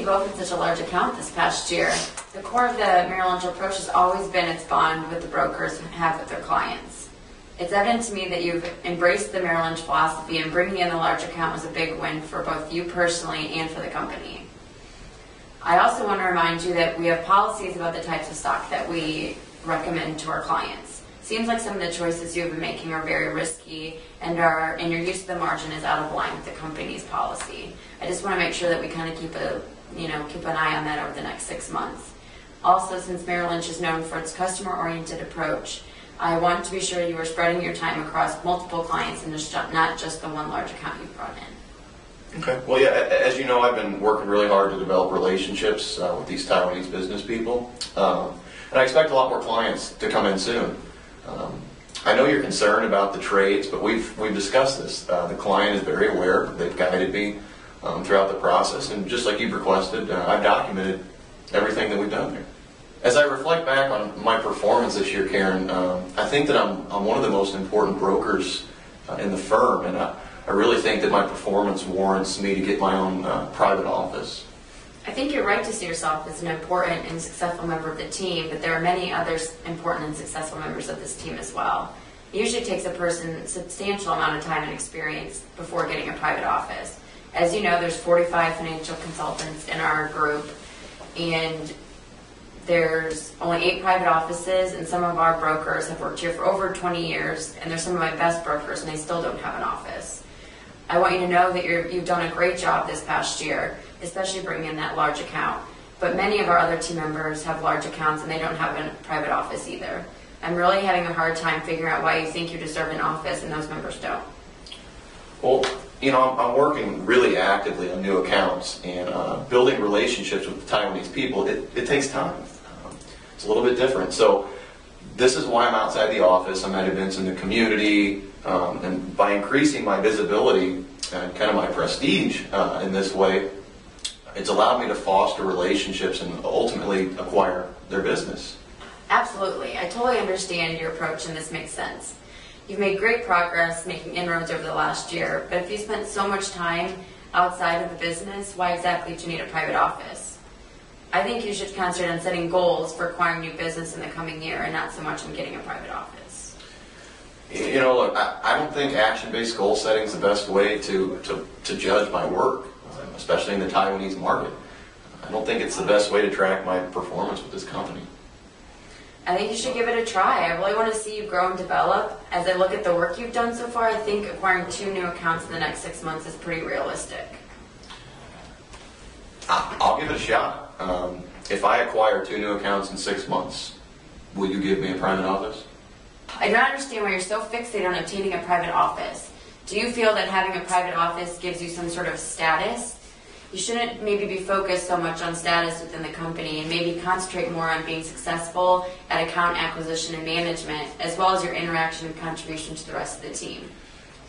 you've opened such a large account this past year. The core of the Merrill Lynch approach has always been its bond with the brokers have with their clients. It's evident to me that you've embraced the Merrill Lynch philosophy, and bringing in a large account was a big win for both you personally and for the company. I also want to remind you that we have policies about the types of stock that we recommend to our clients. Seems like some of the choices you've been making are very risky, and your use of the margin is out of line with the company's policy. I just want to make sure that we kind of keep an eye on that over the next 6 months. Also, since Merrill Lynch is known for its customer-oriented approach, I want to be sure you are spreading your time across multiple clients and not just the one large account you've brought in. Okay. Well, yeah, as you know, I've been working really hard to develop relationships with these Taiwanese business people, and I expect a lot more clients to come in soon. I know you're concerned about the trades, but we've discussed this. The client is very aware. They've guided me throughout the process, and just like you've requested, I've documented everything that we've done there. As I reflect back on my performance this year, Karen, I think that I'm one of the most important brokers in the firm, and I really think that my performance warrants me to get my own private office. I think you're right to see yourself as an important and successful member of the team, but there are many other important and successful members of this team as well. It usually takes a person a substantial amount of time and experience before getting a private office. As you know, there's 45 financial consultants in our group, and there's only 8 private offices, and some of our brokers have worked here for over 20 years, and they're some of my best brokers, and they still don't have an office. I want you to know that you've done a great job this past year, especially bringing in that large account. But many of our other team members have large accounts, and they don't have a private office either. I'm really having a hard time figuring out why you think you deserve an office and those members don't. Well, you know, I'm working really actively on new accounts, and building relationships with the Taiwanese people, it takes time. It's a little bit different. So this is why I'm outside the office. I'm at events in the community, and by increasing my visibility and kind of my prestige in this way, it's allowed me to foster relationships and ultimately acquire their business. Absolutely. I totally understand your approach, and this makes sense. You've made great progress making inroads over the last year, but if you spent so much time outside of the business, why exactly do you need a private office? I think you should concentrate on setting goals for acquiring new business in the coming year, and not so much on getting a private office. You know, look, I don't think action-based goal setting is the best way to judge my work, especially in the Taiwanese market. I don't think it's the best way to track my performance with this company. I think you should give it a try. I really want to see you grow and develop. As I look at the work you've done so far, I think acquiring 2 new accounts in the next 6 months is pretty realistic. I'll give it a shot. If I acquire 2 new accounts in 6 months, will you give me a private office? I don't understand why you're so fixated on obtaining a private office. Do you feel that having a private office gives you some sort of status? You shouldn't maybe be focused so much on status within the company, and maybe concentrate more on being successful at account acquisition and management, as well as your interaction and contribution to the rest of the team.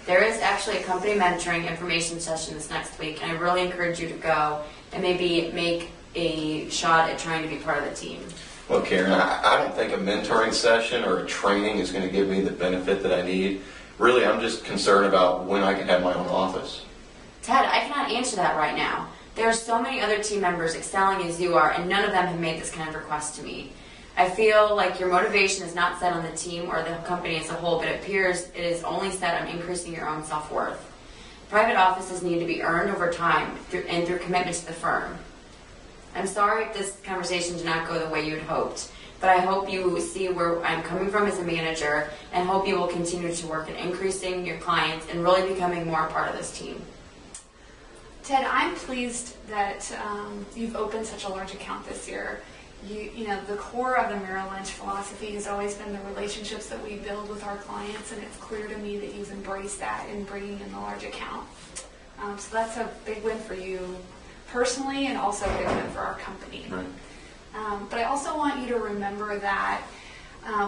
There is actually a company mentoring information session this next week, and I really encourage you to go and maybe make a shot at trying to be part of the team. Well, Karen, I don't think a mentoring session or a training is going to give me the benefit that I need. Really, I'm just concerned about when I can have my own office. Ted, I cannot answer that right now. There are so many other team members excelling as you are, and none of them have made this kind of request to me. I feel like your motivation is not set on the team or the company as a whole, but it appears it is only set on increasing your own self-worth. Private offices need to be earned over time and through commitment to the firm. I'm sorry if this conversation did not go the way you had hoped, but I hope you see where I'm coming from as a manager, and hope you will continue to work at increasing your clients and really becoming more a part of this team. Ted, I'm pleased that you've opened such a large account this year. You know, the core of the Merrill Lynch philosophy has always been the relationships that we build with our clients, and it's clear to me that you've embraced that in bringing in the large account. So that's a big win for you personally, and also a big win for our company. Right. But I also want you to remember that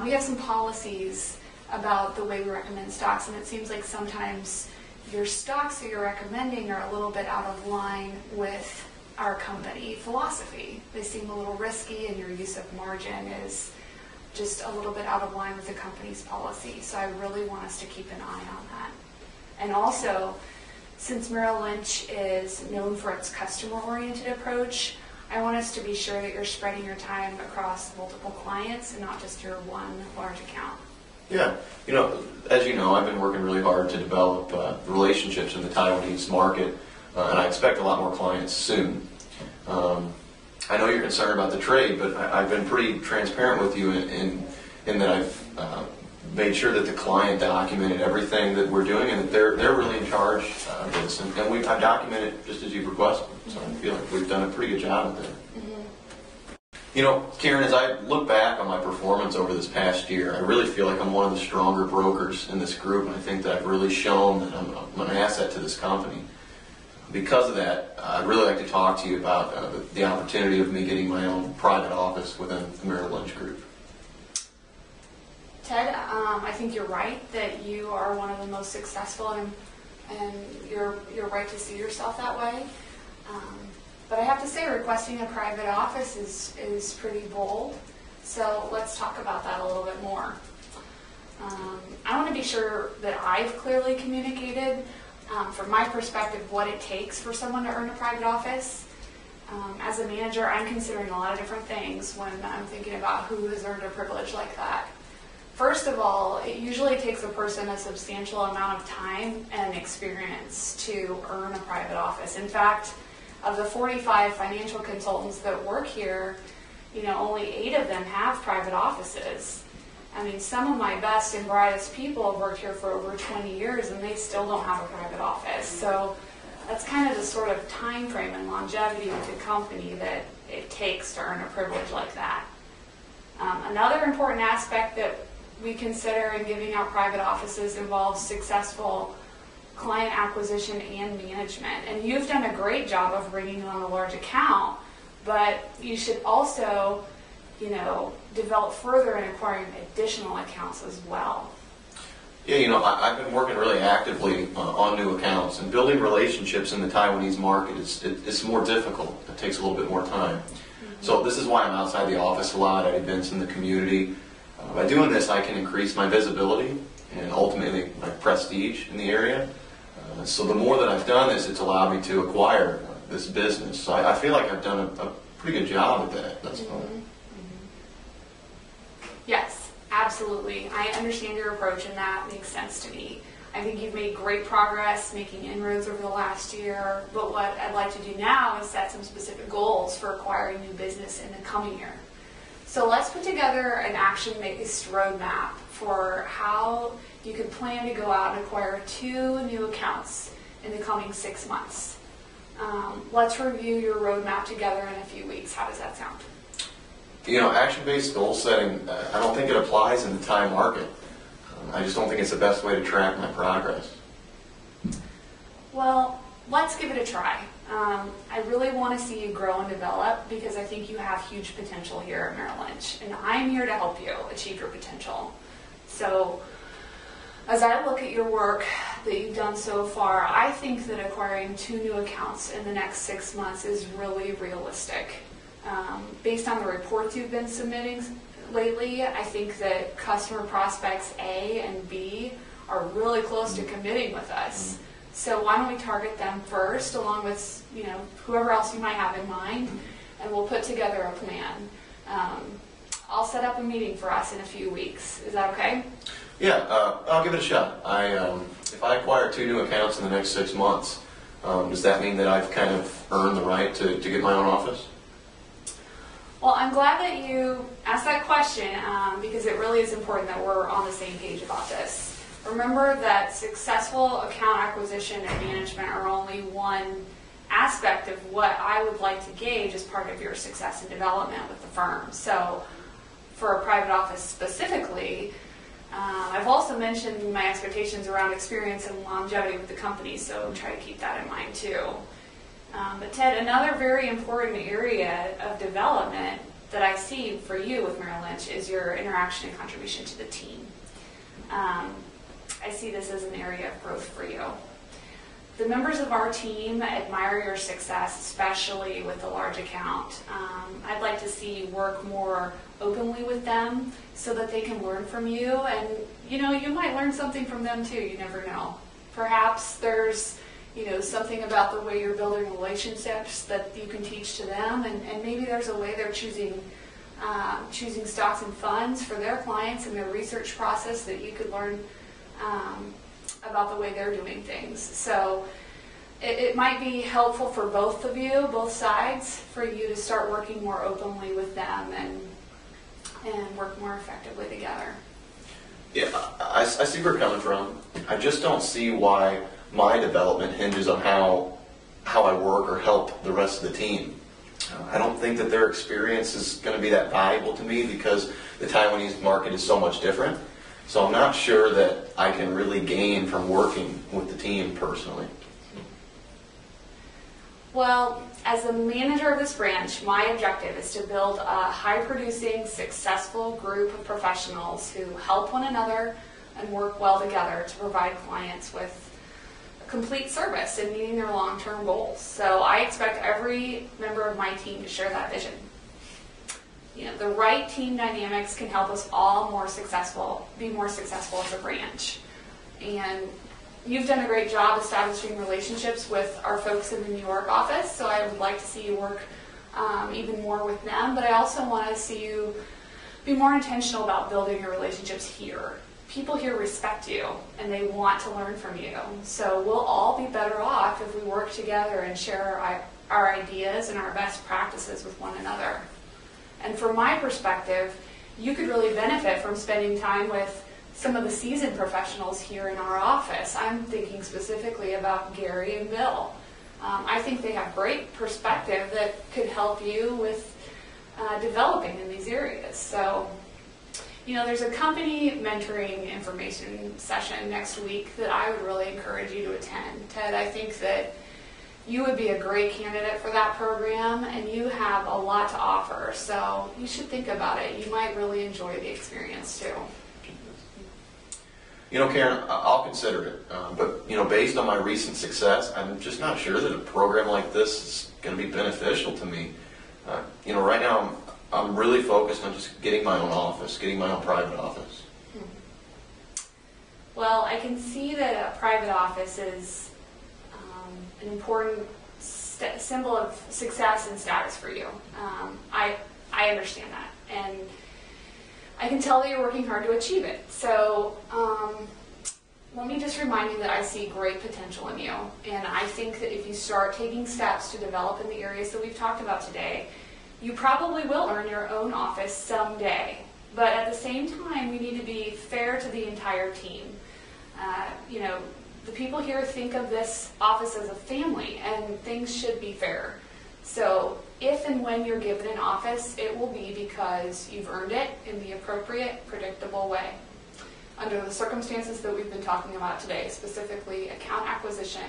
we have some policies about the way we recommend stocks, and it seems like sometimes your stocks that you're recommending are a little bit out of line with our company philosophy. They seem a little risky, and your use of margin is just a little bit out of line with the company's policy. So I really want us to keep an eye on that. And also, since Merrill Lynch is known for its customer-oriented approach, I want us to be sure that you're spreading your time across multiple clients and not just your one large account. Yeah, as you know, I've been working really hard to develop relationships in the Taiwanese market, and I expect a lot more clients soon. I know you're concerned about the trade, but I've been pretty transparent with you in that I've made sure that the client documented everything that we're doing, and that they're really in charge of this. And I've documented just as you've requested, so I feel like we've done a pretty good job of it. Karen, as I look back on my performance over this past year, I really feel like I'm one of the stronger brokers in this group, and I think that I've really shown that I'm an asset to this company. Because of that, I'd really like to talk to you about the opportunity of me getting my own private office within the Merrill Lynch Group. Ted, I think you're right that you are one of the most successful, and you're right to see yourself that way. But I have to say, requesting a private office is pretty bold. So let's talk about that a little bit more. I want to be sure that I've clearly communicated, from my perspective, what it takes for someone to earn a private office. As a manager, I'm considering a lot of different things when I'm thinking about who has earned a privilege like that. First of all, it usually takes a person a substantial amount of time and experience to earn a private office. In fact, of the 45 financial consultants that work here, only 8 of them have private offices. I mean, some of my best and brightest people have worked here for over 20 years and they still don't have a private office. So that's kind of the sort of time frame and longevity with the company that it takes to earn a privilege like that. Another important aspect that we consider in giving out private offices involves successful client acquisition and management. And you've done a great job of bringing on a large account, but you should also, develop further in acquiring additional accounts as well. Yeah, I've been working really actively on new accounts, and building relationships in the Taiwanese market is more difficult. It takes a little bit more time. So this is why I'm outside the office a lot, at events in the community. By doing this, I can increase my visibility and ultimately my prestige in the area. So the more that I've done this, it's allowed me to acquire this business. So I feel like I've done a pretty good job at that thus far. Yes, absolutely. I understand your approach, and that makes sense to me. I think you've made great progress making inroads over the last year, but what I'd like to do now is set some specific goals for acquiring new business in the coming year. So let's put together an action-based roadmap for how you can plan to go out and acquire 2 new accounts in the coming 6 months. Let's review your roadmap together in a few weeks. How does that sound? Action-based goal setting, I don't think it applies in the Thai market. I just don't think it's the best way to track my progress. Well, let's give it a try. I really want to see you grow and develop because I think you have huge potential here at Merrill Lynch, and I'm here to help you achieve your potential. So, as I look at your work that you've done so far, I think that acquiring 2 new accounts in the next 6 months is really realistic. Based on the reports you've been submitting lately, I think that customer prospects A and B are really close to committing with us. So why don't we target them first, along with whoever else you might have in mind, and we'll put together a plan. I'll set up a meeting for us in a few weeks. Is that okay? Yeah, I'll give it a shot. If I acquire 2 new accounts in the next 6 months, does that mean that I've kind of earned the right to get my own office? Well, I'm glad that you asked that question because it really is important that we're on the same page about this. Remember that successful account acquisition and management are only one aspect of what I would like to gauge as part of your success and development with the firm. So for a private office specifically, I've also mentioned my expectations around experience and longevity with the company, so try to keep that in mind too. But Ted, another very important area of development that I see for you with Merrill Lynch is your interaction and contribution to the team. I see this as an area of growth for you. The members of our team admire your success, especially with the large account. I'd like to see you work more openly with them so that they can learn from you, and you might learn something from them too. You never know. Perhaps there's something about the way you're building relationships that you can teach to them, and maybe there's a way they're choosing stocks and funds for their clients and their research process that you could learn about the way they're doing things. So it might be helpful for both of you, both sides, for you to start working more openly with them and work more effectively together. Yeah, I see where you're coming from. I just don't see why my development hinges on how I work or help the rest of the team. I don't think that their experience is going to be that valuable to me because the Taiwanese market is so much different. So I'm not sure that I can really gain from working with the team personally. Well, as the manager of this branch, my objective is to build a high-producing, successful group of professionals who help one another and work well together to provide clients with a complete service in meeting their long-term goals. So I expect every member of my team to share that vision. The right team dynamics can help us all be more successful as a branch. And you've done a great job establishing relationships with our folks in the New York office, so I would like to see you work even more with them, but I also want to see you be more intentional about building your relationships here. People here respect you, and they want to learn from you, so we'll all be better off if we work together and share our ideas and our best practices with one another. And from my perspective, you could really benefit from spending time with some of the seasoned professionals here in our office. I'm thinking specifically about Gary and Bill. I think they have great perspective that could help you with developing in these areas. So, there's a company mentoring information session next week that I would really encourage you to attend. Ted, I think that you would be a great candidate for that program, and you have a lot to offer, so you should think about it. You might really enjoy the experience too. Karen, I'll consider it, but based on my recent success, I'm just not sure that a program like this is going to be beneficial to me. Right now I'm really focused on just getting my own office, getting my own private office. Well, I can see that a private office is an important symbol of success and status for you. I understand that, and I can tell that you're working hard to achieve it. So let me just remind you that I see great potential in you, and I think that if you start taking steps to develop in the areas that we've talked about today, you probably will earn your own office someday. But at the same time, we need to be fair to the entire team. The people here think of this office as a family, and things should be fair. So if and when you're given an office, it will be because you've earned it in the appropriate, predictable way. Under the circumstances that we've been talking about today, specifically account acquisition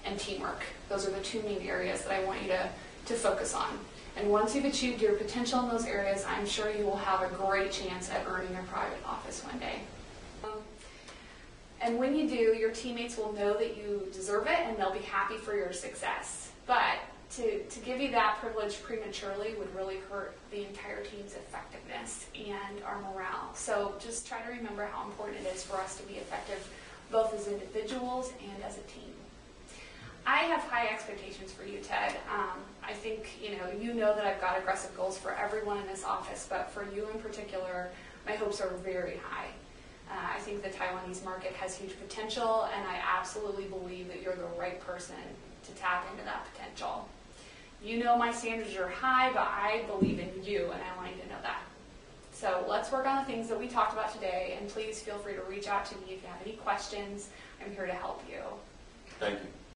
and teamwork. Those are the two main areas that I want you to focus on. And once you've achieved your potential in those areas, I'm sure you will have a great chance at earning a private office one day. And when you do, your teammates will know that you deserve it, and they'll be happy for your success. But to give you that privilege prematurely would really hurt the entire team's effectiveness and our morale. So just try to remember how important it is for us to be effective both as individuals and as a team. I have high expectations for you, Ted. I think you know that I've got aggressive goals for everyone in this office, but for you in particular, my hopes are very high. I think the Taiwanese market has huge potential, and I absolutely believe that you're the right person to tap into that potential. You know my standards are high, but I believe in you, and I want you to know that. So let's work on the things that we talked about today, and please feel free to reach out to me if you have any questions. I'm here to help you. Thank you.